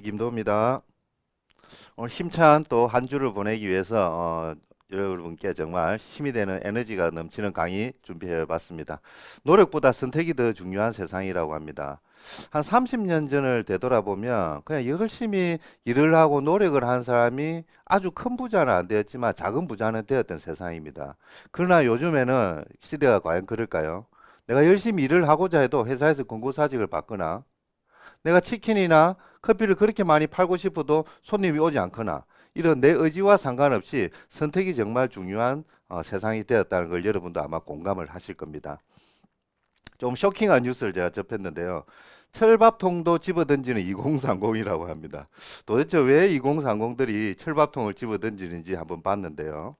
김도입니다. 오늘 힘찬 또 한 주를 보내기 위해서 여러분께 정말 힘이 되는 에너지가 넘치는 강의 준비해 봤습니다. 노력보다 선택이 더 중요한 세상이라고 합니다. 한 30년 전을 되돌아보면 그냥 열심히 일을 하고 노력을 한 사람이 아주 큰 부자는 안 되었지만 작은 부자는 되었던 세상입니다. 그러나 요즘에는 시대가 과연 그럴까요? 내가 열심히 일을 하고자 해도 회사에서 권고사직을 받거나 내가 치킨이나 커피를 그렇게 많이 팔고 싶어도 손님이 오지 않거나 이런 내 의지와 상관없이 선택이 정말 중요한 세상이 되었다는 걸 여러분도 아마 공감을 하실 겁니다. 좀 쇼킹한 뉴스를 제가 접했는데요. 철밥통도 집어던지는 2030이라고 합니다. 도대체 왜 2030들이 철밥통을 집어던지는지 한번 봤는데요.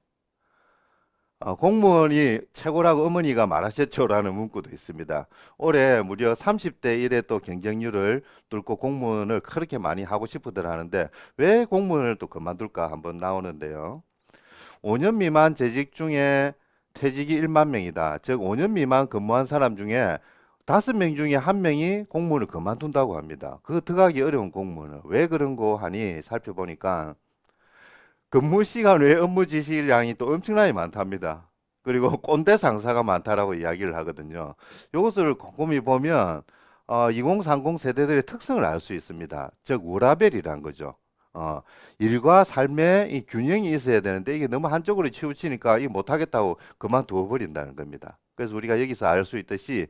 공무원이 최고라고 어머니가 말하셨죠라는 문구도 있습니다. 올해 무려 30대 1의 또 경쟁률을 뚫고 공무원을 그렇게 많이 하고 싶어들 하는데 왜 공무원을 또 그만둘까 한번 나오는데요. 5년 미만 재직 중에 퇴직이 1만 명이다. 즉 5년 미만 근무한 사람 중에 5명 중에 1명이 공무원을 그만둔다고 합니다. 그 들어가기 어려운 공무원을 왜 그런고 하니 살펴보니까 근무 시간 외 업무 지시량이 또 엄청나게 많답니다. 그리고 꼰대 상사가 많다라고 이야기를 하거든요. 이것을 곰곰이 보면 2030 세대들의 특성을 알 수 있습니다. 즉 워라밸이란 거죠. 어, 일과 삶의 이 균형이 있어야 되는데 이게 너무 한쪽으로 치우치니까 이게 못하겠다고 그만두어 버린다는 겁니다. 그래서 우리가 여기서 알 수 있듯이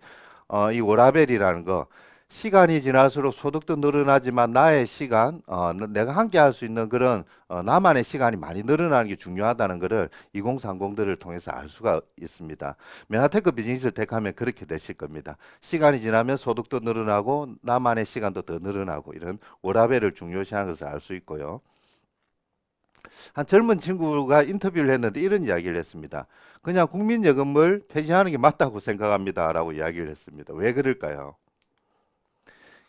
이 워라밸이라는 거 시간이 지날수록 소득도 늘어나지만 나의 시간, 내가 함께 할 수 있는 그런 나만의 시간이 많이 늘어나는 게 중요하다는 것을 2030들을 통해서 알 수가 있습니다. 맨하테크 비즈니스를 택하면 그렇게 되실 겁니다. 시간이 지나면 소득도 늘어나고 나만의 시간도 더 늘어나고 이런 워라밸을 중요시하는 것을 알 수 있고요. 한 젊은 친구가 인터뷰를 했는데 이런 이야기를 했습니다. 그냥 국민연금을 폐지하는 게 맞다고 생각합니다라고 이야기를 했습니다. 왜 그럴까요?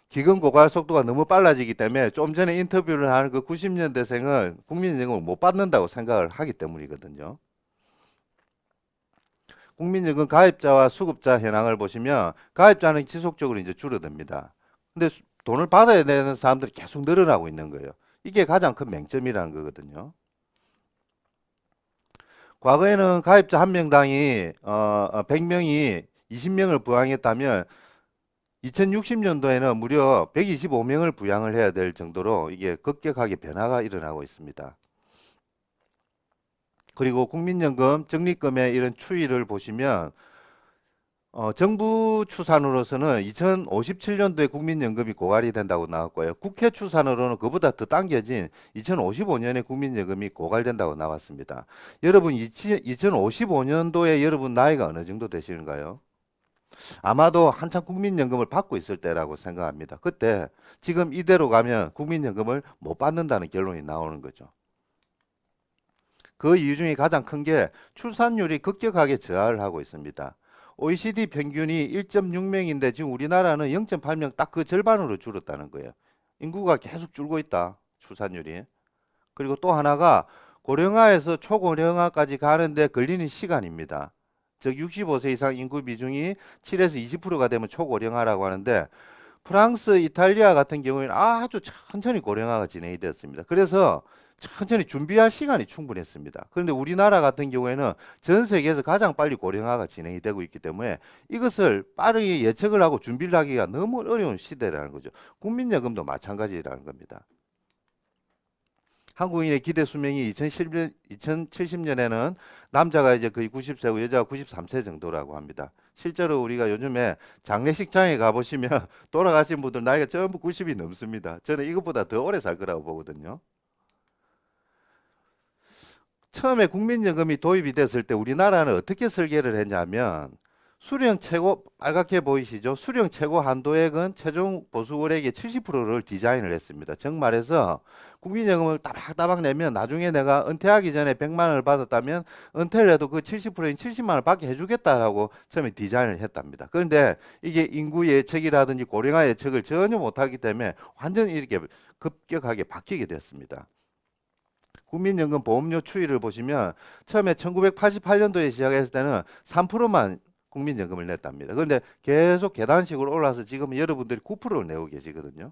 기근 고갈 속도가 너무 빨라지기 때문에 좀 전에 인터뷰를 하는 그 90년대생은 국민연금을 못 받는다고 생각을 하기 때문이거든요. 국민연금 가입자와 수급자 현황을 보시면 가입자는 지속적으로 이제 줄어듭니다. 근데 돈을 받아야 되는 사람들이 계속 늘어나고 있는 거예요. 이게 가장 큰 맹점이라는 거거든요. 과거에는 가입자 한 명당이 100명이 20명을 부양했다면 2060년도에는 무려 125명을 부양을 해야 될 정도로 이게 급격하게 변화가 일어나고 있습니다. 그리고 국민연금 적립금의 이런 추이를 보시면 정부 추산으로서는 2057년도에 국민연금이 고갈이 된다고 나왔고요. 국회 추산으로는 그보다 더 당겨진 2055년에 국민연금이 고갈된다고 나왔습니다. 여러분 2055년도에 여러분 나이가 어느 정도 되시는가요? 아마도 한참 국민연금을 받고 있을 때라고 생각합니다. 그때 지금 이대로 가면 국민연금을 못 받는다는 결론이 나오는 거죠. 그 이유 중에 가장 큰 게 출산율이 급격하게 저하를 하고 있습니다. OECD 평균이 1.6명인데 지금 우리나라는 0.8명 딱 그 절반으로 줄었다는 거예요. 인구가 계속 줄고 있다. 출산율이. 그리고 또 하나가 고령화에서 초고령화까지 가는데 걸리는 시간입니다. 즉 65세 이상 인구 비중이 7에서 20%가 되면 초고령화라고 하는데 프랑스, 이탈리아 같은 경우에는 아주 천천히 고령화가 진행이 되었습니다. 그래서 천천히 준비할 시간이 충분했습니다. 그런데 우리나라 같은 경우에는 전 세계에서 가장 빨리 고령화가 진행이 되고 있기 때문에 이것을 빠르게 예측을 하고 준비를 하기가 너무 어려운 시대라는 거죠. 국민연금도 마찬가지라는 겁니다. 한국인의 기대 수명이 2070년에는 남자가 이제 거의 90세고 여자가 93세 정도라고 합니다. 실제로 우리가 요즘에 장례식장에 가보시면 돌아가신 분들 나이가 전부 90이 넘습니다. 저는 이것보다 더 오래 살 거라고 보거든요. 처음에 국민연금이 도입이 됐을 때 우리나라는 어떻게 설계를 했냐면 수령 최고 빨갛게 보이시죠? 수령 최고 한도액은 최종 보수월액의 70%를 디자인을 했습니다. 즉 말해서 국민연금을 따박따박 내면 나중에 내가 은퇴하기 전에 100만 원을 받았다면 은퇴를 해도 그 70%인 70만 원을 받게 해주겠다라고 처음에 디자인을 했답니다. 그런데 이게 인구 예측이라든지 고령화 예측을 전혀 못하기 때문에 완전히 이렇게 급격하게 바뀌게 됐습니다. 국민연금 보험료 추이를 보시면 처음에 1988년도에 시작했을 때는 3%만 국민연금을 냈답니다. 그런데 계속 계단식으로 올라서 지금 여러분들이 9%를 내고 계시거든요.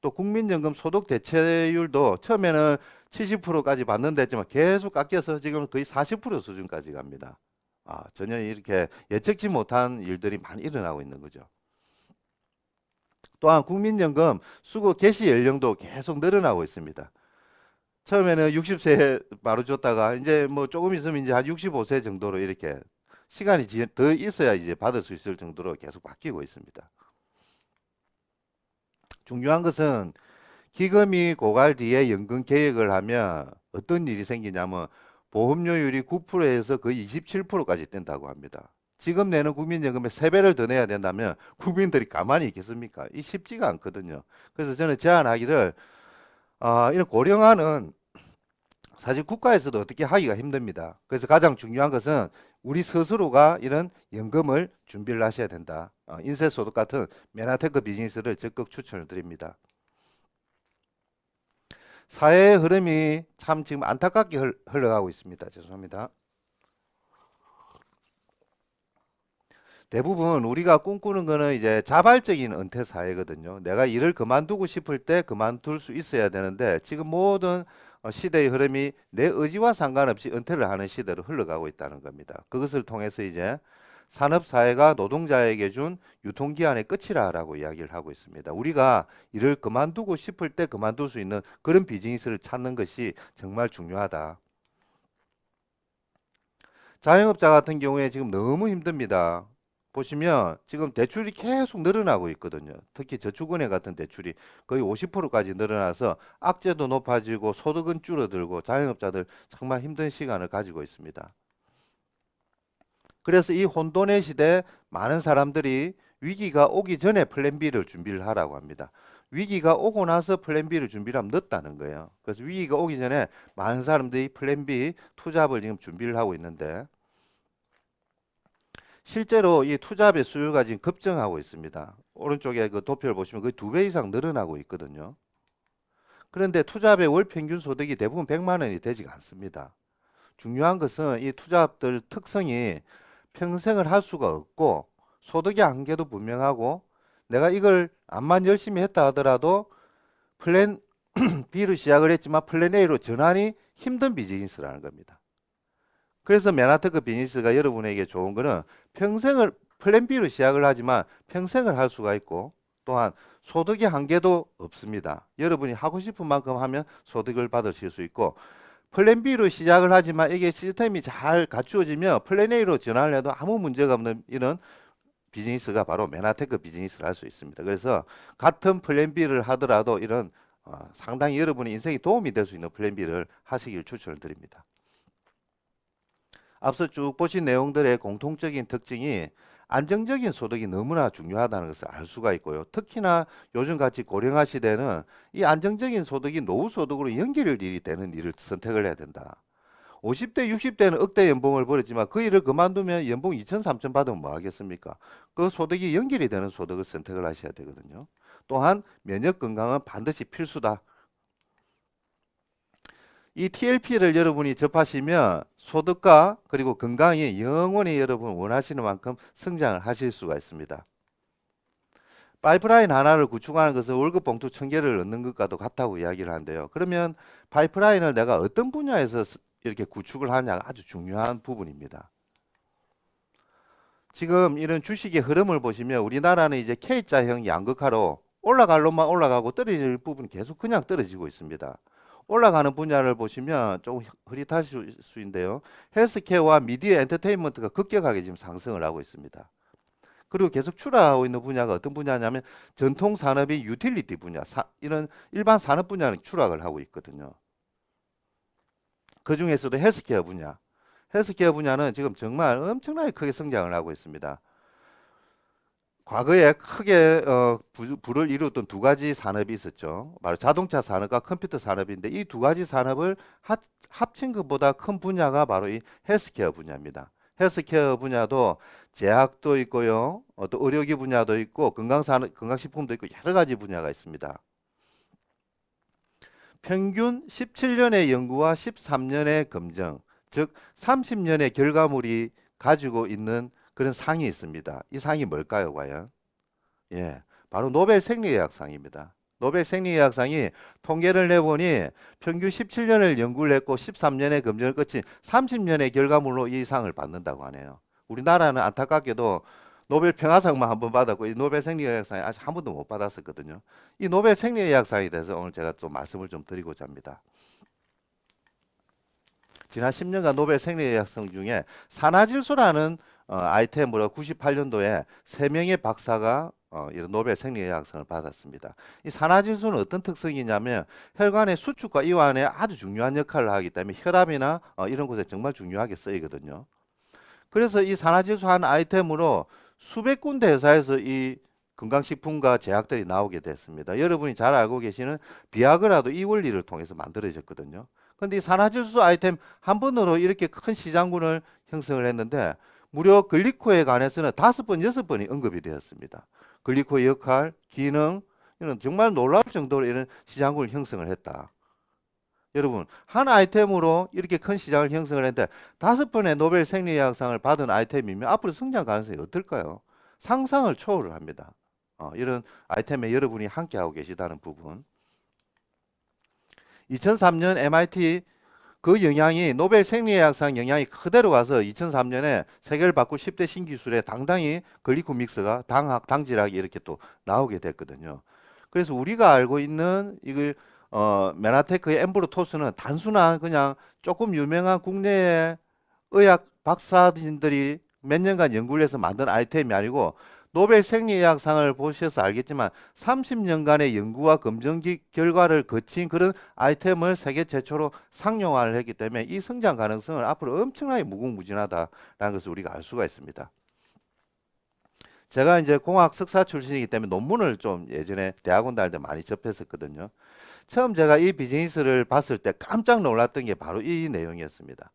또 국민연금 소득 대체율도 처음에는 70%까지 받는다 했지만 계속 깎여서 지금 거의 40% 수준까지 갑니다. 전혀 이렇게 예측지 못한 일들이 많이 일어나고 있는 거죠. 또한 국민연금 수거 개시 연령도 계속 늘어나고 있습니다. 처음에는 60세 바로 줬다가 이제 뭐 조금 있으면 이제 한 65세 정도로 이렇게 시간이 더 있어야 이제 받을 수 있을 정도로 계속 바뀌고 있습니다. 중요한 것은 기금이 고갈 뒤에 연금 개혁을 하면 어떤 일이 생기냐면 보험료율이 9%에서 거의 27%까지 뛴다고 합니다. 지금 내는 국민연금의 3배를 더 내야 된다면 국민들이 가만히 있겠습니까? 이 쉽지가 않거든요. 그래서 저는 제안하기를 이런 고령화는 사실 국가에서도 어떻게 하기가 힘듭니다. 그래서 가장 중요한 것은 우리 스스로가 이런 연금을 준비를 하셔야 된다. 인쇄소득 같은 메나테크 비즈니스를 적극 추천을 드립니다. 사회의 흐름이 참 지금 안타깝게 흘러가고 있습니다. 죄송합니다. 대부분 우리가 꿈꾸는 거는 이제 자발적인 은퇴 사회거든요. 내가 일을 그만두고 싶을 때 그만둘 수 있어야 되는데 지금 모든 시대의 흐름이 내 의지와 상관없이 은퇴를 하는 시대로 흘러가고 있다는 겁니다. 그것을 통해서 이제 산업사회가 노동자에게 준 유통기한의 끝이라고 이야기를 하고 있습니다. 우리가 일을 그만두고 싶을 때 그만둘 수 있는 그런 비즈니스를 찾는 것이 정말 중요하다. 자영업자 같은 경우에 지금 너무 힘듭니다. 보시면 지금 대출이 계속 늘어나고 있거든요. 특히 저축은행 같은 대출이 거의 50%까지 늘어나서 악재도 높아지고 소득은 줄어들고 자영업자들 정말 힘든 시간을 가지고 있습니다. 그래서 이 혼돈의 시대에 많은 사람들이 위기가 오기 전에 플랜 B를 준비를 하라고 합니다. 위기가 오고 나서 플랜 B를 준비를 하면 늦다는 거예요. 그래서 위기가 오기 전에 많은 사람들이 플랜 B 투잡을 지금 준비를 하고 있는데 실제로 이 투잡의 수요가 지금 급증하고 있습니다. 오른쪽에 그 도표를 보시면 거의 2배 이상 늘어나고 있거든요. 그런데 투잡의 월 평균 소득이 대부분 100만 원이 되지가 않습니다. 중요한 것은 이 투잡들 특성이 평생을 할 수가 없고 소득의 한계도 분명하고 내가 이걸 암만 열심히 했다 하더라도 플랜 B로 시작을 했지만 플랜 A로 전환이 힘든 비즈니스라는 겁니다. 그래서 맨하트크 비즈니스가 여러분에게 좋은 거는 평생을 플랜 B로 시작을 하지만 평생을 할 수가 있고 또한 소득의 한계도 없습니다. 여러분이 하고 싶은 만큼 하면 소득을 받으실 수 있고 플랜 B로 시작을 하지만 이게 시스템이 잘 갖추어지면 플랜 A로 전환을 해도 아무 문제가 없는 이런 비즈니스가 바로 맨하테크 비즈니스를 할 수 있습니다. 그래서 같은 플랜 B를 하더라도 이런 상당히 여러분의 인생에 도움이 될 수 있는 플랜 B를 하시길 추천을 드립니다. 앞서 쭉 보신 내용들의 공통적인 특징이 안정적인 소득이 너무나 중요하다는 것을 알 수가 있고요. 특히나 요즘같이 고령화 시대는 이 안정적인 소득이 노후 소득으로 연결이 되는 일을 선택을 해야 된다. 50대, 60대는 억대 연봉을 벌었지만 그 일을 그만두면 연봉 2천, 3천 받으면 뭐 하겠습니까? 그 소득이 연결이 되는 소득을 선택을 하셔야 되거든요. 또한 면역 건강은 반드시 필수다. 이 TLP를 여러분이 접하시면 소득과 그리고 건강이 영원히 여러분 원하시는 만큼 성장을 하실 수가 있습니다. 파이프라인 하나를 구축하는 것은 월급 봉투 1000개를 넣는 것과도 같다고 이야기를 하는데요. 그러면 파이프라인을 내가 어떤 분야에서 이렇게 구축을 하냐가 아주 중요한 부분입니다. 지금 이런 주식의 흐름을 보시면 우리나라는 이제 K자형 양극화로 올라갈 놈만 올라가고 떨어질 부분 계속 그냥 떨어지고 있습니다. 올라가는 분야를 보시면 조금 흐릿하실 수 있는데요. 헬스케어와 미디어 엔터테인먼트가 급격하게 지금 상승을 하고 있습니다. 그리고 계속 추락하고 있는 분야가 어떤 분야냐면 전통 산업이 유틸리티 분야, 이런 일반 산업 분야는 추락을 하고 있거든요. 그 중에서도 헬스케어 분야, 헬스케어 분야는 지금 정말 엄청나게 크게 성장을 하고 있습니다. 과거에 크게 부를 이루었던 두 가지 산업이 있었죠. 바로 자동차 산업과 컴퓨터 산업인데 이 두 가지 산업을 합친 것보다 큰 분야가 바로 이 헬스케어 분야입니다. 헬스케어 분야도 제약도 있고요. 또 의료기 분야도 있고 건강식품도 있고 여러 가지 분야가 있습니다. 평균 17년의 연구와 13년의 검증, 즉 30년의 결과물이 가지고 있는 그런 상이 있습니다. 이 상이 뭘까요, 과연? 예, 바로 노벨 생리의학상입니다. 노벨 생리의학상이 통계를 내보니 평균 17년을 연구를 했고 13년의 검증을 거친 30년의 결과물로 이 상을 받는다고 하네요. 우리나라는 안타깝게도 노벨 평화상만 한 번 받았고 이 노벨 생리의학상이 아직 한 번도 못 받았었거든요. 이 노벨 생리의학상에 대해서 오늘 제가 좀 말씀을 좀 드리고자 합니다. 지난 10년간 노벨 생리의학상 중에 산화질소라는 아이템으로 98년도에 3명의 박사가 이런 노벨 생리의학상을 받았습니다. 이 산화질소는 어떤 특성이냐면 혈관의 수축과 이완에 아주 중요한 역할을 하기 때문에 혈압이나 이런 곳에 정말 중요하게 쓰이거든요. 그래서 이 산화질소 한 아이템으로 수백 군데 회사에서 이 건강식품과 제약들이 나오게 됐습니다. 여러분이 잘 알고 계시는 비아그라도 이 원리를 통해서 만들어졌거든요. 근데 이 산화질소 아이템 한 번으로 이렇게 큰 시장군을 형성을 했는데 무려 글리코에 관해서는 5번, 6번이 언급이 되었습니다. 글리코의 역할, 기능, 이런 정말 놀라울 정도로 이런 시장군을 형성을 했다. 여러분, 한 아이템으로 이렇게 큰 시장을 형성을 했는데 5번의 노벨 생리의학상을 받은 아이템이면 앞으로 성장 가능성이 어떨까요? 상상을 초월을 합니다. 이런 아이템에 여러분이 함께하고 계시다는 부분. 2003년 MIT 그 영향이 노벨 생리의학상 영향이 그대로 가서 2003년에 세계를 바꿀 10대 신기술에 당당히 글리코 믹스가 당질하게 이렇게 또 나오게 됐거든요. 그래서 우리가 알고 있는 이걸 메나테크의 엠브로토스는 단순한 그냥 조금 유명한 국내의 의학 박사진들이 몇 년간 연구를 해서 만든 아이템이 아니고 노벨 생리의학상을 보셔서 알겠지만 30년간의 연구와 검증 결과를 거친 그런 아이템을 세계 최초로 상용화를 했기 때문에 이 성장 가능성은 앞으로 엄청나게 무궁무진하다라는 것을 우리가 알 수가 있습니다. 제가 이제 공학 석사 출신이기 때문에 논문을 좀 예전에 대학원 다닐 때 많이 접했었거든요. 처음 제가 이 비즈니스를 봤을 때 깜짝 놀랐던 게 바로 이 내용이었습니다.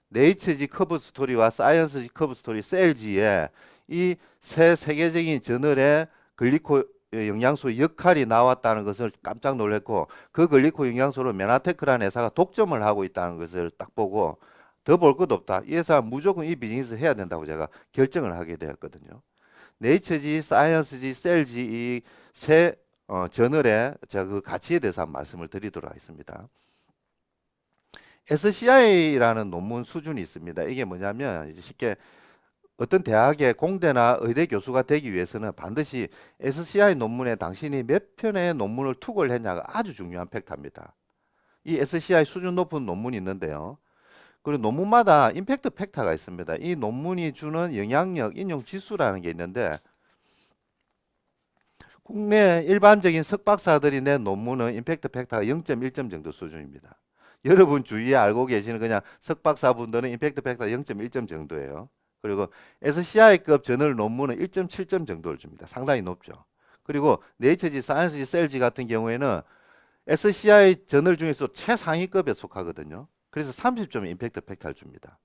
네이처지 커브 스토리와 사이언스지 커브 스토리, 셀지에 이 새 세계적인 저널에 글리코 영양소 역할이 나왔다는 것을 깜짝 놀랐고 그 글리코 영양소를 메나테크라는 회사가 독점을 하고 있다는 것을 딱 보고 더 볼 것도 없다. 이 회사 무조건 이 비즈니스 해야 된다고 제가 결정을 하게 되었거든요. 네이처지, 사이언스지, 셀지 이세 저널에 제가 그 가치에 대해서 한번 말씀을 드리도록 하겠습니다. SCI라는 논문 수준이 있습니다. 이게 뭐냐면 이제 쉽게 어떤 대학의 공대나 의대 교수가 되기 위해서는 반드시 SCI 논문에 당신이 몇 편의 논문을 투고를 했냐가 아주 중요한 팩터입니다. 이 SCI 수준 높은 논문이 있는데요. 그리고 논문마다 임팩트 팩터가 있습니다. 이 논문이 주는 영향력, 인용 지수라는 게 있는데 국내 일반적인 석박사들이 낸 논문은 임팩트 팩터가 0.1점 정도 수준입니다. 여러분 주위에 알고 계시는 그냥 석박사분들은 임팩트 팩터가 0.1점 정도예요. 그리고 SCI급 저널 논문은 1.7점 정도를 줍니다. 상당히 높죠. 그리고 네이처지, 사이언스지, 셀지 같은 경우에는 SCI 저널 중에서 최상위급에 속하거든요. 그래서 30점 임팩트 팩터를 줍니다.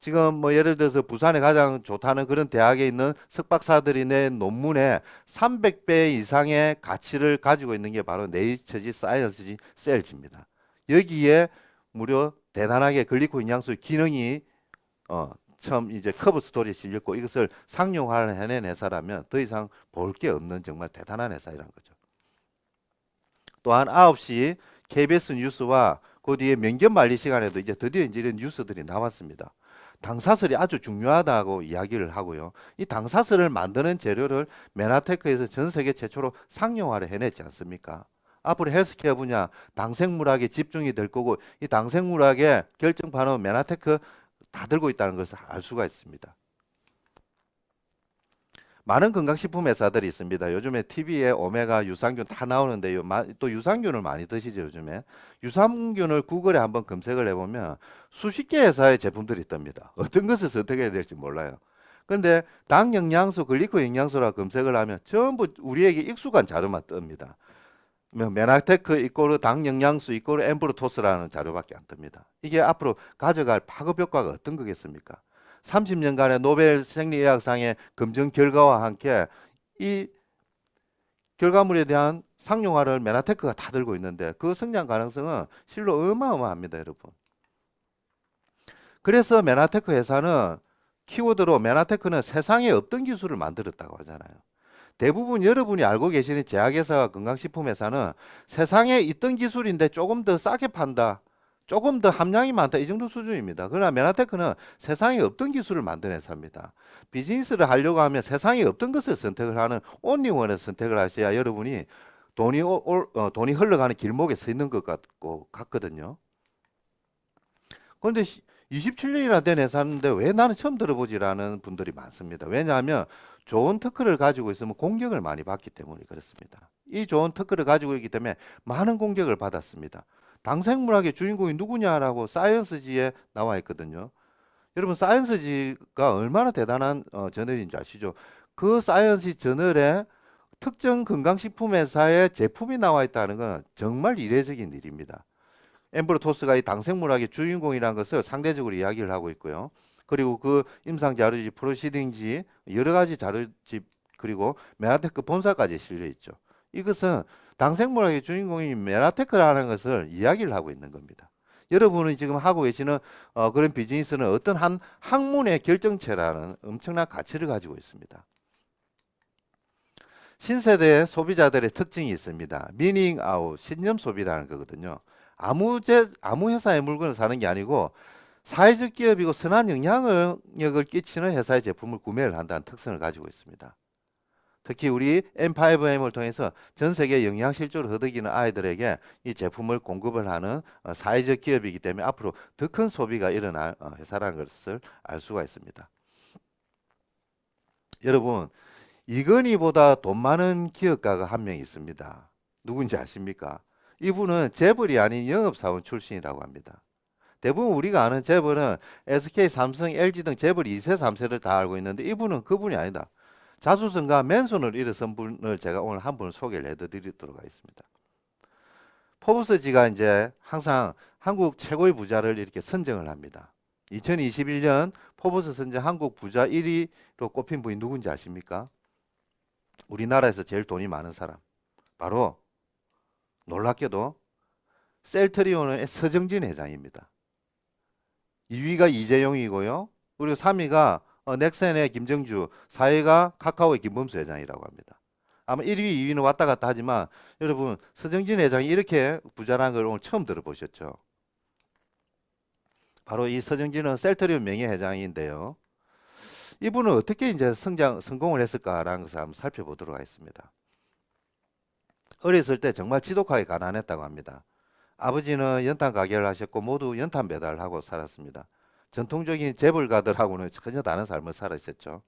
지금 뭐 예를 들어서 부산에 가장 좋다는 그런 대학에 있는 석박사들이 낸 논문에 300배 이상의 가치를 가지고 있는 게 바로 네이처지, 사이언스지, 셀지입니다. 여기에 무려 대단하게 글리코 영양소 기능이 처음 이제 커브 스토리에 실렸고 이것을 상용화를 해낸 회사라면 더 이상 볼 게 없는 정말 대단한 회사이라는 거죠. 또한 9시 KBS 뉴스와 그 뒤에 명견 말리 시간에도 이제 드디어 이제 이런 뉴스들이 나왔습니다. 당사슬이 아주 중요하다고 이야기를 하고요. 이 당사슬을 만드는 재료를 메나테크에서 전 세계 최초로 상용화를 해냈지 않습니까? 앞으로 헬스케어 분야 당생물학에 집중이 될 거고 이 당생물학의 결정판은 메나테크 다 들고 있다는 것을 알 수가 있습니다. 많은 건강식품 회사들이 있습니다. 요즘에 TV에 오메가, 유산균 다 나오는데요. 또 유산균을 많이 드시죠, 요즘에. 유산균을 구글에 한번 검색을 해보면 수십 개 회사의 제품들이 뜹니다. 어떤 것을 선택해야 될지 몰라요. 근데 당 영양소, 글리코 영양소라 검색을 하면 전부 우리에게 익숙한 자료만 뜹니다. 메나테크 이꼬르 당 영양소 이꼬르 엠브로토스라는 자료밖에 안 뜹니다. 이게 앞으로 가져갈 파급 효과가 어떤 거겠습니까? 30년간의 노벨 생리의학상의 검증 결과와 함께 이 결과물에 대한 상용화를 메나테크가 다 들고 있는데 그 성장 가능성은 실로 어마어마합니다, 여러분. 그래서 메나테크 회사는 키워드로 메나테크는 세상에 없던 기술을 만들었다고 하잖아요. 대부분 여러분이 알고 계시는 제약회사와 건강식품회사는 세상에 있던 기술인데 조금 더 싸게 판다. 조금 더 함량이 많다. 이 정도 수준입니다. 그러나 메나테크는 세상에 없던 기술을 만든 회사입니다. 비즈니스를 하려고 하면 세상에 없던 것을 선택을 하는 온리원을 선택을 하셔야 여러분이 돈이 흘러가는 길목에 서 있는 것 같거든요. 그런데 27년이나 된 회사인데 왜 나는 처음 들어보지라는 분들이 많습니다. 왜냐하면 좋은 특허를 가지고 있으면 공격을 많이 받기 때문에 그렇습니다. 이 좋은 특허를 가지고 있기 때문에 많은 공격을 받았습니다. 당생물학의 주인공이 누구냐라고 사이언스지에 나와 있거든요. 여러분 사이언스지가 얼마나 대단한 저널인지 아시죠? 그 사이언스 저널에 특정 건강식품 회사의 제품이 나와 있다는 건 정말 이례적인 일입니다. 엠브로토스가 이 당생물학의 주인공이라는 것을 상대적으로 이야기를 하고 있고요. 그리고 그 임상 자료집, 프로시딩지, 여러 가지 자료집, 그리고 메나테크 본사까지 실려 있죠. 이것은 당생물학의 주인공이 메나테크라는 것을 이야기를 하고 있는 겁니다. 여러분이 지금 하고 계시는 그런 비즈니스는 어떤 한 학문의 결정체라는 엄청난 가치를 가지고 있습니다. 신세대 소비자들의 특징이 있습니다. 미닝 아웃, 신념 소비라는 거거든요. 아무 회사의 물건을 사는 게 아니고 사회적 기업이고 선한 영향력을 끼치는 회사의 제품을 구매를 한다는 특성을 가지고 있습니다. 특히 우리 M5M을 통해서 전 세계 영양 실조를 허덕이는 아이들에게 이 제품을 공급을 하는 사회적 기업이기 때문에 앞으로 더 큰 소비가 일어날 회사라는 것을 알 수가 있습니다. 여러분, 이건희보다 돈 많은 기업가가 한 명 있습니다. 누군지 아십니까? 이분은 재벌이 아닌 영업사원 출신이라고 합니다. 대부분 우리가 아는 재벌은 SK, 삼성, LG 등 재벌 2세, 3세를 다 알고 있는데 이분은 그분이 아니다. 자수성가 맨손을 일으선 분을 제가 오늘 한 분을 소개를 해드리도록 하겠습니다. 포브스지가 이제 항상 한국 최고의 부자를 이렇게 선정을 합니다. 2021년 포브스 선정 한국 부자 1위로 꼽힌 분이 누군지 아십니까? 우리나라에서 제일 돈이 많은 사람. 바로 놀랍게도 셀트리온의 서정진 회장입니다. 2위가 이재용이고요. 그리고 3위가 넥센의 김정주, 4위가 카카오의 김범수 회장이라고 합니다. 아마 1위, 2위는 왔다 갔다 하지만 여러분 서정진 회장이 이렇게 부자라는 걸 오늘 처음 들어보셨죠? 바로 이 서정진은 셀트리온 명예회장인데요. 이분은 어떻게 이제 성공을 했을까라는 것을 한번 살펴보도록 하겠습니다. 어렸을 때 정말 지독하게 가난했다고 합니다. 아버지는 연탄 가게를 하셨고 모두 연탄 배달을 하고 살았습니다. 전통적인 재벌가들하고는 전혀 다른 삶을 살았었죠.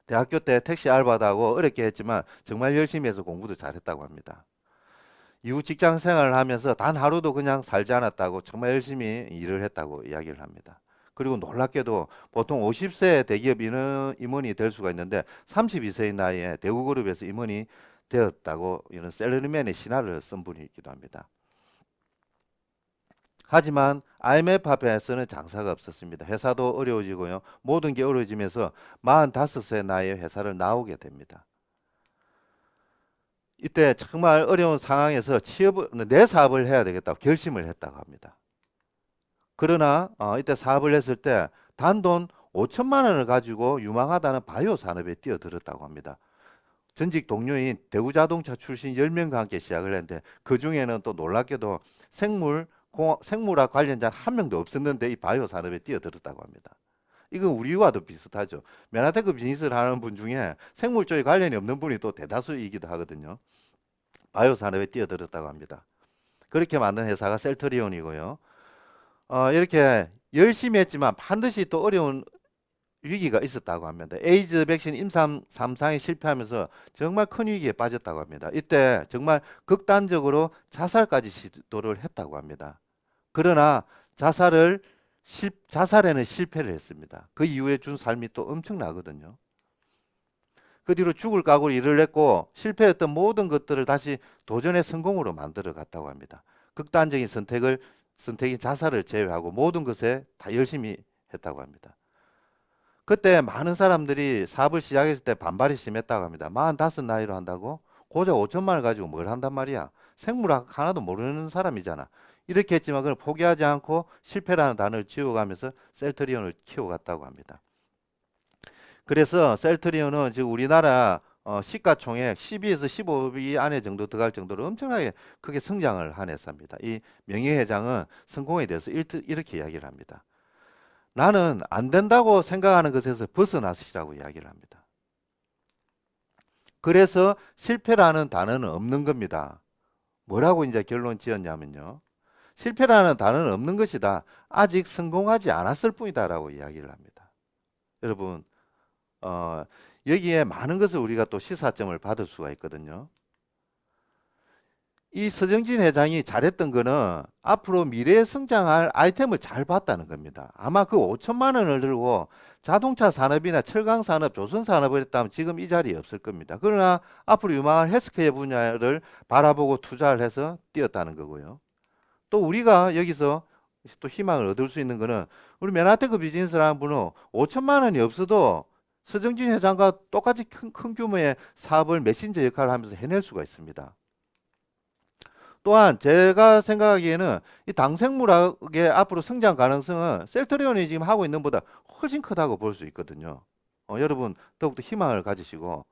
대학교 때 택시 알바도 하고 어렵게 했지만 정말 열심히 해서 공부도 잘했다고 합니다. 이후 직장 생활을 하면서 단 하루도 그냥 살지 않았다고 정말 열심히 일을 했다고 이야기를 합니다. 그리고 놀랍게도 보통 50세 대기업 임원이 될 수가 있는데 32세의 나이에 대우그룹에서 임원이 되었다고 이런 셀러리맨의 신화를 쓴 분이기도 합니다. 하지만 IMF 앞에서는 장사가 없었습니다. 회사도 어려워지고요. 모든 게 어려워지면서 45세 나이에 회사를 나오게 됩니다. 이때 정말 어려운 상황에서 내 사업을 해야 되겠다고 결심을 했다고 합니다. 그러나 이때 사업을 했을 때 단돈 5천만 원을 가지고 유망하다는 바이오 산업에 뛰어들었다고 합니다. 전직 동료인 대우자동차 출신 10명과 함께 시작을 했는데 그 중에는 또 놀랍게도 생물학 관련자 한 명도 없었는데 이 바이오 산업에 뛰어들었다고 합니다. 이건 우리와도 비슷하죠. 메나테크 비즈니스를 하는 분 중에 생물 쪽에 관련이 없는 분이 또 대다수이기도 하거든요. 바이오 산업에 뛰어들었다고 합니다. 그렇게 만든 회사가 셀트리온이고요. 이렇게 열심히 했지만 반드시 또 어려운 위기가 있었다고 합니다. 에이즈 백신 임상 3상에 실패하면서 정말 큰 위기에 빠졌다고 합니다. 이때 정말 극단적으로 자살까지 시도를 했다고 합니다. 그러나 자살에는 실패를 했습니다. 그 이후에 준 삶이 또 엄청나거든요. 그 뒤로 죽을 각오로 일을 했고 실패했던 모든 것들을 다시 도전의 성공으로 만들어 갔다고 합니다. 극단적인 선택인 자살을 제외하고 모든 것에 다 열심히 했다고 합니다. 그때 많은 사람들이 사업을 시작했을 때 반발이 심했다고 합니다. 45 나이로 한다고? 고작 5천만 원 가지고 뭘 한단 말이야? 생물학 하나도 모르는 사람이잖아. 이렇게 했지만 그걸 포기하지 않고 실패라는 단어를 지워가면서 셀트리온을 키워갔다고 합니다. 그래서 셀트리온은 지금 우리나라 시가총액 12에서 15위 안에 정도 들어갈 정도로 엄청나게 크게 성장을 한 회사입니다. 이 명예회장은 성공에 대해서 이렇게 이야기를 합니다. 나는 안 된다고 생각하는 것에서 벗어나시라고 이야기를 합니다. 그래서 실패라는 단어는 없는 겁니다. 뭐라고 이제 결론 지었냐면요. 실패라는 단어는 없는 것이다. 아직 성공하지 않았을 뿐이다라고 이야기를 합니다. 여러분, 어, 여기에 많은 것을 우리가 또 시사점을 받을 수가 있거든요. 이 서정진 회장이 잘했던 거는 앞으로 미래에 성장할 아이템을 잘 봤다는 겁니다. 아마 그 5천만 원을 들고 자동차 산업이나 철강 산업, 조선 산업을 했다면 지금 이 자리에 없을 겁니다. 그러나 앞으로 유망한 헬스케어 분야를 바라보고 투자를 해서 뛰었다는 거고요. 또 우리가 여기서 또 희망을 얻을 수 있는 거는 우리 맨하테크 비즈니스라는 분은 5천만 원이 없어도 서정진 회장과 똑같이 큰 규모의 사업을 메신저 역할을 하면서 해낼 수가 있습니다. 또한 제가 생각하기에는 이 당생물학의 앞으로 성장 가능성은 셀트리온이 지금 하고 있는 것보다 훨씬 크다고 볼 수 있거든요. 여러분 더욱더 희망을 가지시고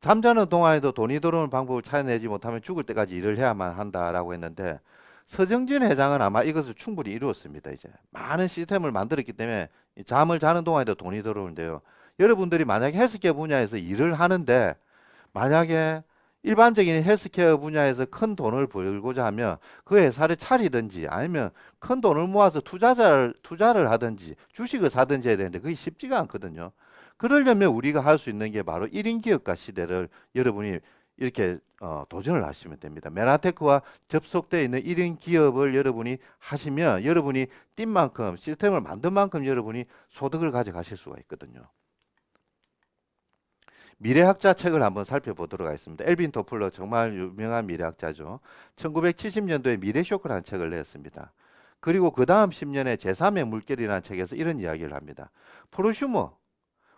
잠자는 동안에도 돈이 들어오는 방법을 찾아내지 못하면 죽을 때까지 일을 해야만 한다라고 했는데 서정진 회장은 아마 이것을 충분히 이루었습니다. 이제 많은 시스템을 만들었기 때문에 잠을 자는 동안에도 돈이 들어오는데요. 여러분들이 만약에 헬스케어 분야에서 일을 하는데 만약에 일반적인 헬스케어 분야에서 큰 돈을 벌고자 하면 그 회사를 차리든지 아니면 큰 돈을 모아서 투자를 하든지 주식을 사든지 해야 되는데 그게 쉽지가 않거든요. 그러려면 우리가 할 수 있는 게 바로 1인 기업가 시대를 여러분이 이렇게 도전을 하시면 됩니다. 메나테크와 접속되어 있는 1인 기업을 여러분이 하시면 여러분이 뛴 만큼 시스템을 만든 만큼 여러분이 소득을 가져가실 수가 있거든요. 미래학자 책을 한번 살펴보도록 하겠습니다. 엘빈 토플러 정말 유명한 미래학자죠. 1970년도에 미래쇼크라는 책을 냈습니다. 그리고 그 다음 10년에 제3의 물결이라는 책에서 이런 이야기를 합니다.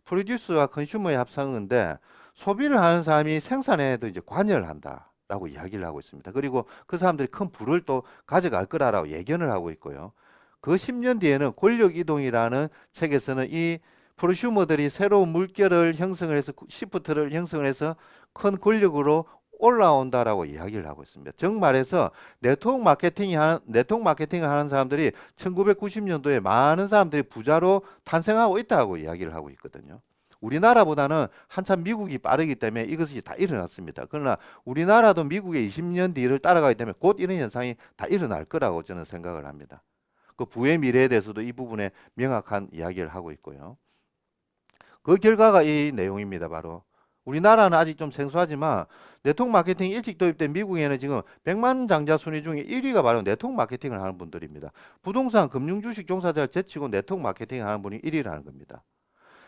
프로듀스와 컨슈머의 합성인데 소비를 하는 사람이 생산에도 이제 관여를 한다라고 이야기를 하고 있습니다. 그리고 그 사람들이 큰 부를 또 가져갈 거라고 예견을 하고 있고요. 그 10년 뒤에는 권력 이동이라는 책에서는 이 프로슈머들이 새로운 물결을 형성을 해서 시프트를 형성을 해서 큰 권력으로 올라온다라고 이야기를 하고 있습니다. 정 말해서 네트워크 마케팅을 하는 사람들이 1990년도에 많은 사람들이 부자로 탄생하고 있다고 이야기를 하고 있거든요. 우리나라보다는 한참 미국이 빠르기 때문에 이것이 다 일어났습니다. 그러나 우리나라도 미국의 20년 뒤를 따라가기 때문에 곧 이런 현상이 다 일어날 거라고 저는 생각을 합니다. 그 부의 미래에 대해서도 이 부분에 명확한 이야기를 하고 있고요. 그 결과가 이 내용입니다. 바로 우리나라는 아직 좀 생소하지만 네트워크 마케팅이 일찍 도입된 미국에는 지금 100만 장자 순위 중에 1위가 바로 네트워크 마케팅을 하는 분들입니다. 부동산, 금융, 주식 종사자를 제치고 네트워크 마케팅을 하는 분이 1위라는 겁니다.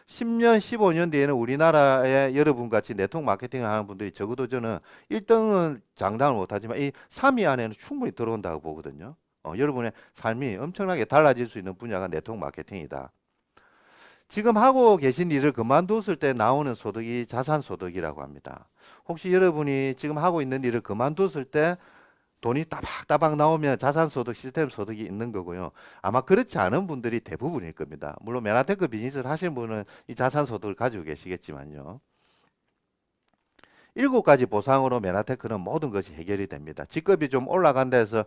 10년, 15년 뒤에는 우리나라의 여러분같이 네트워크 마케팅을 하는 분들이 적어도 저는 1등은 장담을 못하지만 이 3위 안에는 충분히 들어온다고 보거든요. 여러분의 삶이 엄청나게 달라질 수 있는 분야가 네트워크 마케팅이다. 지금 하고 계신 일을 그만뒀을 때 나오는 소득이 자산소득이라고 합니다. 혹시 여러분이 지금 하고 있는 일을 그만뒀을 때 돈이 따박따박 나오면 자산소득, 시스템 소득이 있는 거고요. 아마 그렇지 않은 분들이 대부분일 겁니다. 물론 메나테크 비즈니스를 하시는 분은 이 자산소득을 가지고 계시겠지만요. 7가지 보상으로 메나테크는 모든 것이 해결이 됩니다. 직급이 좀 올라간다 해서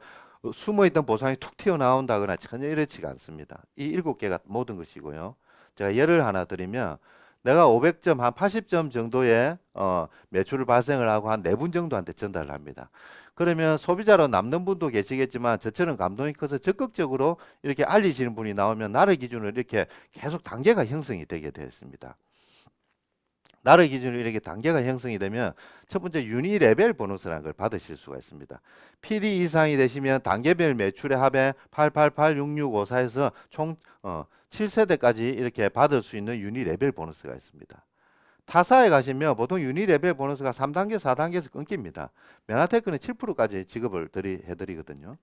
숨어있던 보상이 툭 튀어나온다거나 전혀 이렇지가 않습니다. 이 7개가 모든 것이고요. 제가 예를 하나 드리면 내가 500점, 한 80점 정도의 매출을 발생을 하고 한 4분 정도한테 전달을 합니다. 그러면 소비자로 남는 분도 계시겠지만 저처럼 감동이 커서 적극적으로 이렇게 알리시는 분이 나오면 나를 기준으로 이렇게 계속 단계가 형성이 되게 되었습니다. 나를 기준으로 이렇게 단계가 형성이 되면 첫 번째 유니 레벨 보너스라는 걸 받으실 수가 있습니다. PD 이상이 되시면 단계별 매출의 합에 8886654에서 총 7세대까지 이렇게 받을 수 있는 유니 레벨 보너스가 있습니다. 타사에 가시면 보통 유니 레벨 보너스가 3단계, 4단계에서 끊깁니다. 메나테크는 7%까지 지급을 해드리거든요.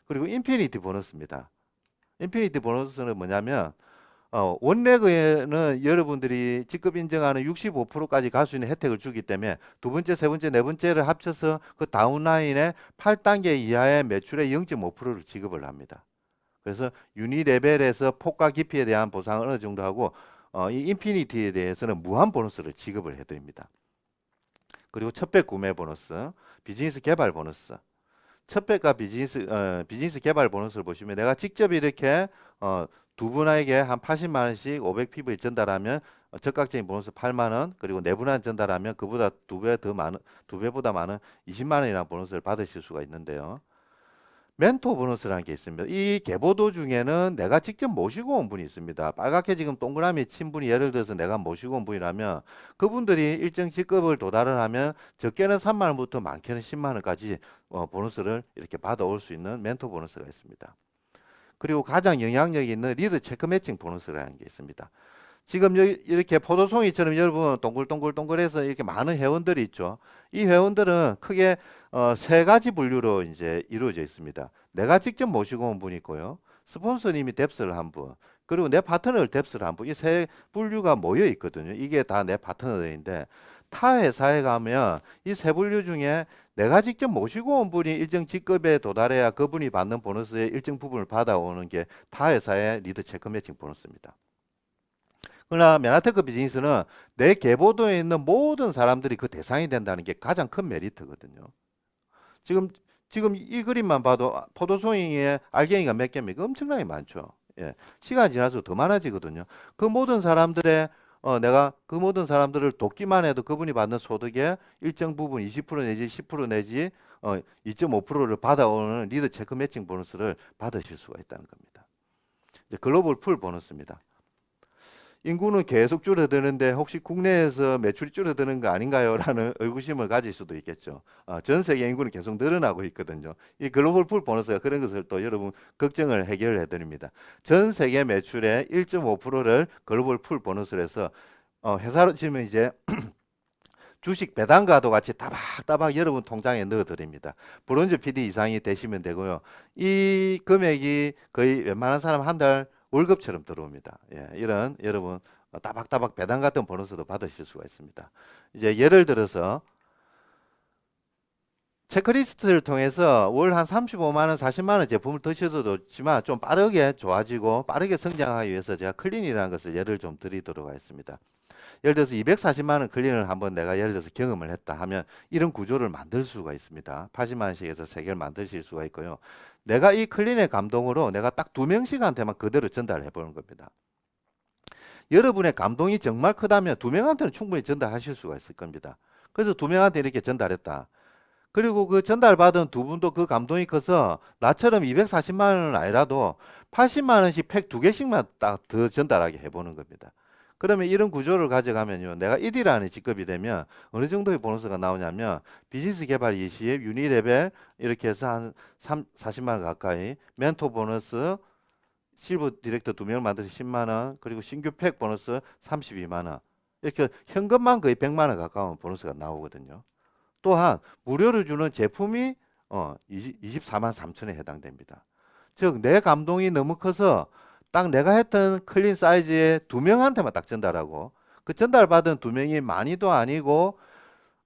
그리고 인피니티 보너스입니다. 인피니티 보너스는 뭐냐면 원래는 여러분들이 직급 인정하는 65%까지 갈 수 있는 혜택을 주기 때문에 두 번째, 세 번째, 네 번째를 합쳐서 그 다운라인에 8단계 이하의 매출의 0.5%를 지급을 합니다. 그래서 유니 레벨에서 폭과 깊이에 대한 보상을 어느 정도 하고 이 인피니티에 대해서는 무한 보너스를 지급을 해드립니다. 그리고 첫배 구매 보너스, 비즈니스 개발 보너스. 첫 배가 비즈니스 개발 보너스를 보시면 내가 직접 이렇게 두 분에게 한 80만 원씩 500PV 전달하면 적극적인 보너스 8만 원, 그리고 네 분한테 전달하면 그보다 두 배보다 많은 20만 원이라는 보너스를 받으실 수가 있는데요. 멘토 보너스라는 게 있습니다. 이 계보도 중에는 내가 직접 모시고 온 분이 있습니다. 빨갛게 지금 동그라미 친 분이 예를 들어서 내가 모시고 온 분이라면 그분들이 일정 직급을 도달을 하면 적게는 3만 원부터 많게는 10만 원까지 보너스를 이렇게 받아올 수 있는 멘토 보너스가 있습니다. 그리고 가장 영향력이 있는 리드 체크 매칭 보너스라는 게 있습니다. 지금 이렇게 포도송이처럼 여러분 동글동글동글해서 이렇게 많은 회원들이 있죠. 이 회원들은 크게 세 가지 분류로 이제 이루어져 있습니다. 내가 직접 모시고 온 분이 있고요. 스폰서님이 뎁스를 한 분, 그리고 내 파트너를 뎁스를 한 분. 이 세 분류가 모여 있거든요. 이게 다 내 파트너들인데 타 회사에 가면 이 세 분류 중에 내가 직접 모시고 온 분이 일정 직급에 도달해야 그분이 받는 보너스의 일정 부분을 받아오는 게 타 회사의 리드 체크 매칭 보너스입니다. 그러나 메나테크 비즈니스는 내 계보도에 있는 모든 사람들이 그 대상이 된다는 게 가장 큰 메리트거든요. 지금 이 그림만 봐도 포도송이의 알갱이가 몇 개입니까? 엄청나게 많죠. 예. 시간이 지날수록 더 많아지거든요. 그 모든 사람들의 내가 그 모든 사람들을 돕기만 해도 그분이 받는 소득의 일정 부분 20% 내지 10% 내지 2.5%를 받아오는 리드 체크 매칭 보너스를 받으실 수가 있다는 겁니다. 이제 글로벌 풀 보너스입니다. 인구는 계속 줄어드는데 혹시 국내에서 매출이 줄어드는 거 아닌가요? 라는 의구심을 가질 수도 있겠죠. 전 세계 인구는 계속 늘어나고 있거든요. 이 글로벌 풀 보너스가 그런 것을 또 여러분 걱정을 해결해 드립니다. 전 세계 매출의 1.5%를 글로벌 풀 보너스로 해서 회사로 치면 이제 주식 배당과도 같이 따박따박 여러분 통장에 넣어 드립니다. 브론즈 PD 이상이 되시면 되고요. 이 금액이 거의 웬만한 사람 한 달 월급처럼 들어옵니다. 예, 이런 여러분 따박따박 배당 같은 보너스도 받으실 수가 있습니다. 이제 예를 들어서 체크리스트를 통해서 월 한 35만 원, 40만 원 제품을 드셔도 좋지만 좀 빠르게 좋아지고 빠르게 성장하기 위해서 제가 클린이라는 것을 예를 좀 드리도록 하겠습니다. 예를 들어서 240만 원 클린을 한번 내가 예를 들어서 경험을 했다 하면 이런 구조를 만들 수가 있습니다. 80만 원씩에서 3개를 만드실 수가 있고요. 내가 이 클린의 감동으로 내가 딱 2명씩한테만 그대로 전달해 보는 겁니다. 여러분의 감동이 정말 크다면 2명한테는 충분히 전달하실 수가 있을 겁니다. 그래서 2명한테 이렇게 전달했다. 그리고 그 전달받은 두 분도 그 감동이 커서 나처럼 240만 원은 아니라도 80만 원씩 팩 2개씩만 딱 더 전달하게 해보는 겁니다. 그러면 이런 구조를 가져가면요. 내가 1위라는 직급이 되면 어느 정도의 보너스가 나오냐면 비즈니스 개발 20, 유니 레벨 이렇게 해서 한 40만 원 가까이, 멘토 보너스 실버 디렉터 2명을 만들어서 10만 원, 그리고 신규 팩 보너스 32만 원. 이렇게 현금만 거의 100만 원 가까운 보너스가 나오거든요. 또한 무료로 주는 제품이 24만 3천에 해당됩니다. 즉 내 감동이 너무 커서 딱 내가 했던 클린 사이즈의 2명한테만 딱 전달하고 그 전달받은 2명이 많이도 아니고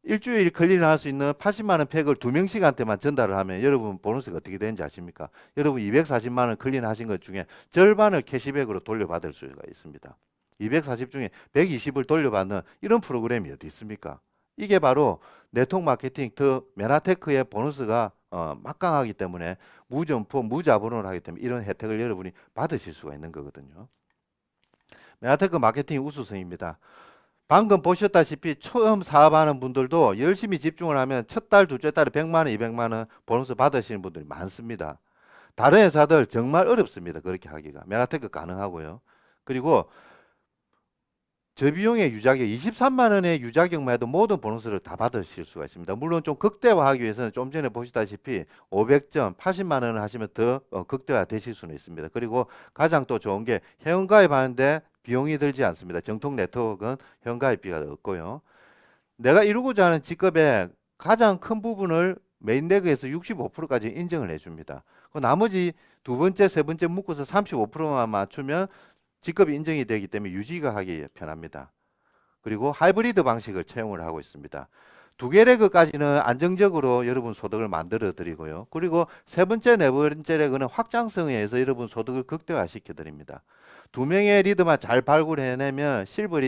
일주일 클린을 할 수 있는 80만 원 팩을 2명씩한테만 전달을 하면 여러분 보너스가 어떻게 되는지 아십니까? 여러분 240만 원 클린 하신 것 중에 절반을 캐시백으로 돌려받을 수가 있습니다. 240 중에 120을 돌려받는 이런 프로그램이 어디 있습니까? 이게 바로 네트워크 마케팅 더 메나테크의 보너스가 막강하기 때문에 무점포, 무자본으로 하기 때문에 이런 혜택을 여러분이 받으실 수가 있는 거거든요. 메나테크 마케팅 우수성입니다. 방금 보셨다시피 처음 사업하는 분들도 열심히 집중을 하면 첫 달, 둘째 달에 100만 원, 200만 원 보너스 받으시는 분들이 많습니다. 다른 회사들 정말 어렵습니다. 그렇게 하기가. 메나테크 가능하고요. 그리고 저비용의 유자격 23만 원의 유자격만 해도 모든 보너스를 다 받으실 수가 있습니다. 물론 좀 극대화하기 위해서는 좀 전에 보시다시피 500점 80만 원을 하시면 더 극대화 되실 수는 있습니다. 그리고 가장 또 좋은 게 회원가입하는데 비용이 들지 않습니다. 정통 네트워크는 회원가입비가 없고요. 내가 이루고자 하는 직급의 가장 큰 부분을 메인레그에서 65%까지 인정을 해줍니다. 그 나머지 두 번째, 세 번째 묶어서 35%만 맞추면 직급이 인정이 되기 때문에 유지가 하기 편합니다. 그리고 하이브리드 방식을 채용을 하고 있습니다. 두 개 레그까지는 안정적으로 여러분 소득을 만들어 드리고요. 그리고 세 번째, 네 번째 레그는 확장성에 의해서 여러분 소득을 극대화시켜 드립니다. 두 명의 리더만 잘 발굴해내면 실버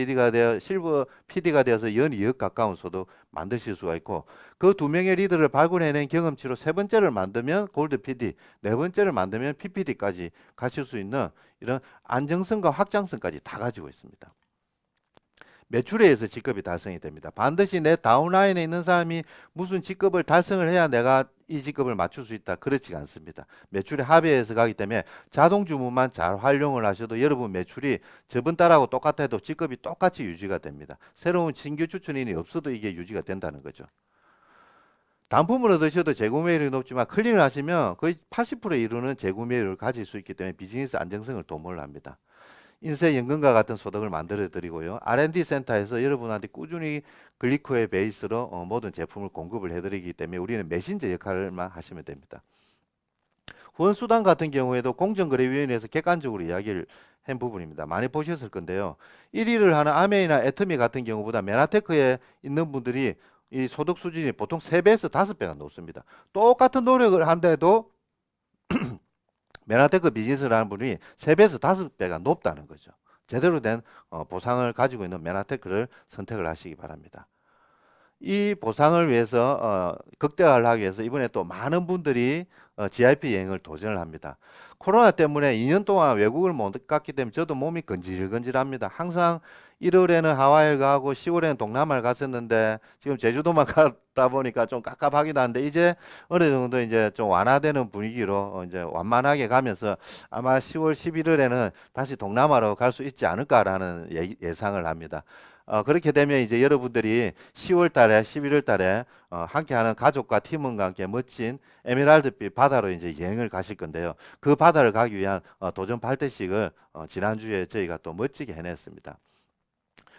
PD가 되어서 연 2억 가까운 소득 만드실 수가 있고, 그 두 명의 리더를 발굴해낸 경험치로 세 번째를 만들면 골드 PD, 네 번째를 만들면 PPD까지 가실 수 있는 이런 안정성과 확장성까지 다 가지고 있습니다. 매출에 의해서 직급이 달성이 됩니다. 반드시 내 다운라인에 있는 사람이 무슨 직급을 달성을 해야 내가 이 직급을 맞출 수 있다. 그렇지가 않습니다. 매출의 합의에서 가기 때문에 자동 주문만 잘 활용을 하셔도 여러분 매출이 저번 달하고 똑같아도 직급이 똑같이 유지가 됩니다. 새로운 신규 추천인이 없어도 이게 유지가 된다는 거죠. 단품으로 드셔도 재구매율이 높지만 클릭을 하시면 거의 80% 이루는 재구매율을 가질 수 있기 때문에 비즈니스 안정성을 도모를 합니다. 인쇄연금과 같은 소득을 만들어 드리고요. R&D 센터에서 여러분한테 꾸준히 글리코의 베이스로 모든 제품을 공급을 해드리기 때문에 우리는 메신저 역할만 하시면 됩니다. 후원수당 같은 경우에도 공정거래위원회에서 객관적으로 이야기를 한 부분입니다. 많이 보셨을 건데요. 1위를 하는 아메이나 애터미 같은 경우보다 메나테크에 있는 분들이 이 소득 수준이 보통 3배에서 5배가 높습니다. 똑같은 노력을 한데도 메나테크 비즈니스를 하는 분이 3배에서 5배가 높다는 거죠. 제대로 된 보상을 가지고 있는 메나테크를 선택을 하시기 바랍니다. 이 보상을 위해서 극대화를 하기 위해서 이번에 또 많은 분들이 GIP 여행을 도전을 합니다. 코로나 때문에 2년 동안 외국을 못 갔기 때문에 저도 몸이 건질건질합니다. 항상 1월에는 하와이를 가고 10월에는 동남아를 갔었는데 지금 제주도만 갔다 보니까 좀 깝깝하기도 한데 이제 어느 정도 이제 좀 완화되는 분위기로 이제 완만하게 가면서 아마 10월, 11월에는 다시 동남아로 갈 수 있지 않을까라는 예상을 합니다. 그렇게 되면 이제 여러분들이 10월 달에 11월 달에 함께하는 가족과 팀원과 함께 멋진 에메랄드빛 바다로 이제 여행을 가실 건데요. 그 바다를 가기 위한 도전 발대식을 지난주에 저희가 또 멋지게 해냈습니다.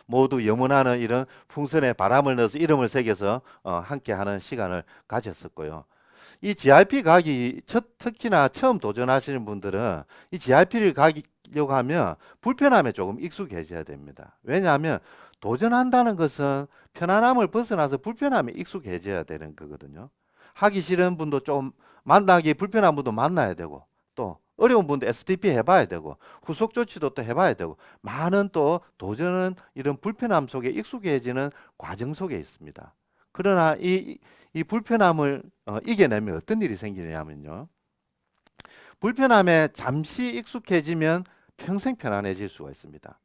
모두 염원하는 이런 풍선에 바람을 넣어서 이름을 새겨서 함께하는 시간을 가졌었고요. 이 GIP 가기 특히나 처음 도전하시는 분들은 이 GIP를 가려고 하면 불편함에 조금 익숙해져야 됩니다. 왜냐하면 도전한다는 것은 편안함을 벗어나서 불편함에 익숙해져야 되는 거거든요. 하기 싫은 분도 좀 만나기 불편한 분도 만나야 되고 또 어려운 분도 STP 해봐야 되고 후속 조치도 또 해봐야 되고 많은 또 도전은 이런 불편함 속에 익숙해지는 과정 속에 있습니다. 그러나 이 불편함을 이겨내면 어떤 일이 생기냐면요. 불편함에 잠시 익숙해지면 평생 편안해질 수가 있습니다.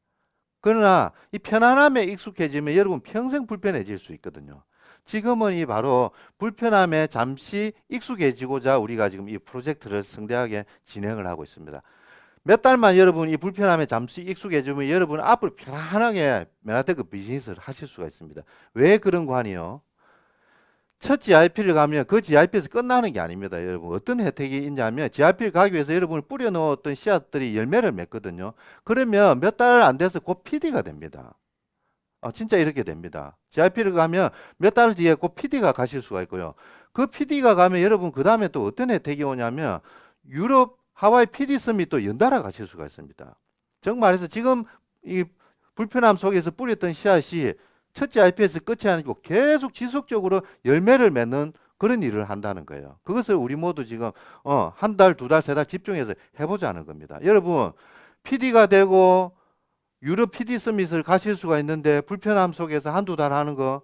그러나 이 편안함에 익숙해지면 여러분 평생 불편해질 수 있거든요. 지금은 이 바로 불편함에 잠시 익숙해지고자 우리가 지금 이 프로젝트를 성대하게 진행을 하고 있습니다. 몇 달만 여러분 이 불편함에 잠시 익숙해지면 여러분 앞으로 편안하게 메나테크 비즈니스를 하실 수가 있습니다. 왜 그런 거 아니요? 첫 GIP를 가면 그 GIP에서 끝나는 게 아닙니다. 여러분 어떤 혜택이 있냐면 GIP를 가기 위해서 여러분을 뿌려놓았던 씨앗들이 열매를 맺거든요. 그러면 몇 달 안 돼서 곧 PD가 됩니다. 진짜 이렇게 됩니다. GIP를 가면 몇 달 뒤에 곧 PD가 가실 수가 있고요. 그 PD가 가면 여러분 그 다음에 또 어떤 혜택이 오냐면 유럽 하와이 PD 서밋 또 연달아 가실 수가 있습니다. 정말해서 지금 이 불편함 속에서 뿌렸던 씨앗이 첫 GIP에서 끝이 아니고 계속 지속적으로 열매를 맺는 그런 일을 한다는 거예요. 그것을 우리 모두 지금 한 달, 두 달, 세 달 집중해서 해보자는 겁니다. 여러분 PD가 되고 유럽 PD 서밋을 가실 수가 있는데 불편함 속에서 한두 달 하는 거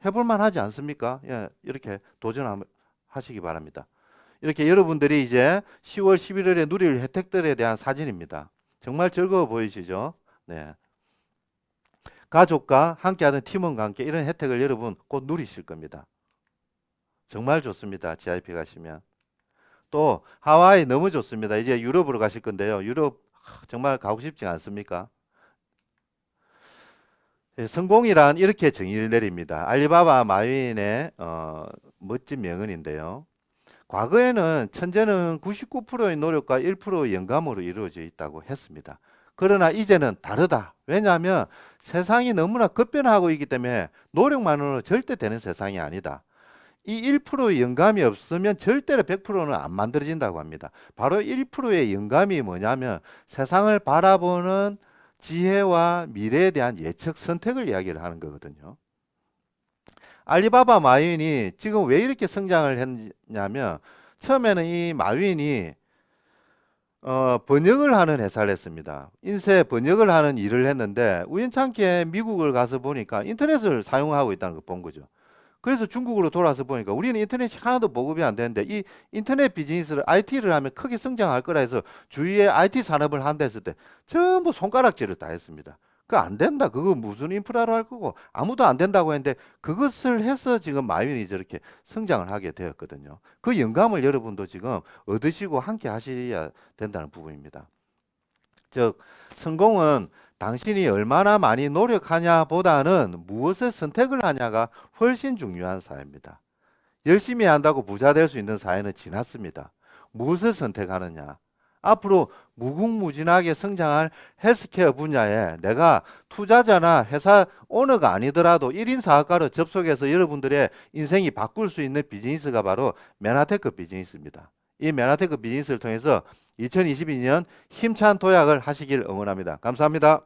해볼만 하지 않습니까? 예, 이렇게 도전하시기 바랍니다. 이렇게 여러분들이 이제 10월, 11월에 누릴 혜택들에 대한 사진입니다. 정말 즐거워 보이시죠? 네. 가족과 함께하는 팀원과 함께 이런 혜택을 여러분 곧 누리실 겁니다. 정말 좋습니다. GIP 가시면. 또 하와이 너무 좋습니다. 이제 유럽으로 가실 건데요. 유럽 정말 가고 싶지 않습니까? 성공이란 이렇게 정의를 내립니다. 알리바바 마윈의 멋진 명언인데요. 과거에는 천재는 99%의 노력과 1%의 영감으로 이루어져 있다고 했습니다. 그러나 이제는 다르다. 왜냐하면 세상이 너무나 급변하고 있기 때문에 노력만으로는 절대 되는 세상이 아니다. 이 1%의 영감이 없으면 절대로 100%는 안 만들어진다고 합니다. 바로 1%의 영감이 뭐냐면 세상을 바라보는 지혜와 미래에 대한 예측 선택을 이야기를 하는 거거든요. 알리바바 마윈이 지금 왜 이렇게 성장을 했냐면 처음에는 이 마윈이 번역을 하는 회사를 했습니다. 인쇄 번역을 하는 일을 했는데 우연찮게 미국을 가서 보니까 인터넷을 사용하고 있다는 걸 본 거죠. 그래서 중국으로 돌아서 보니까 우리는 인터넷이 하나도 보급이 안 되는데 이 인터넷 비즈니스를 IT를 하면 크게 성장할 거라 해서 주위에 IT 산업을 한다 했을 때 전부 손가락질을 다 했습니다. 그거 안 된다. 그거 무슨 인프라로 할 거고 아무도 안 된다고 했는데 그것을 해서 지금 마윈이 저렇게 성장을 하게 되었거든요. 그 영감을 여러분도 지금 얻으시고 함께 하셔야 된다는 부분입니다. 즉 성공은 당신이 얼마나 많이 노력하냐 보다는 무엇을 선택을 하냐가 훨씬 중요한 사회입니다. 열심히 한다고 부자 될 수 있는 사회는 지났습니다. 무엇을 선택하느냐. 앞으로 무궁무진하게 성장할 헬스케어 분야에 내가 투자자나 회사 오너가 아니더라도 1인 사업가로 접속해서 여러분들의 인생이 바꿀 수 있는 비즈니스가 바로 맨하테크 비즈니스입니다. 이 맨하테크 비즈니스를 통해서 2022년 힘찬 도약을 하시길 응원합니다. 감사합니다.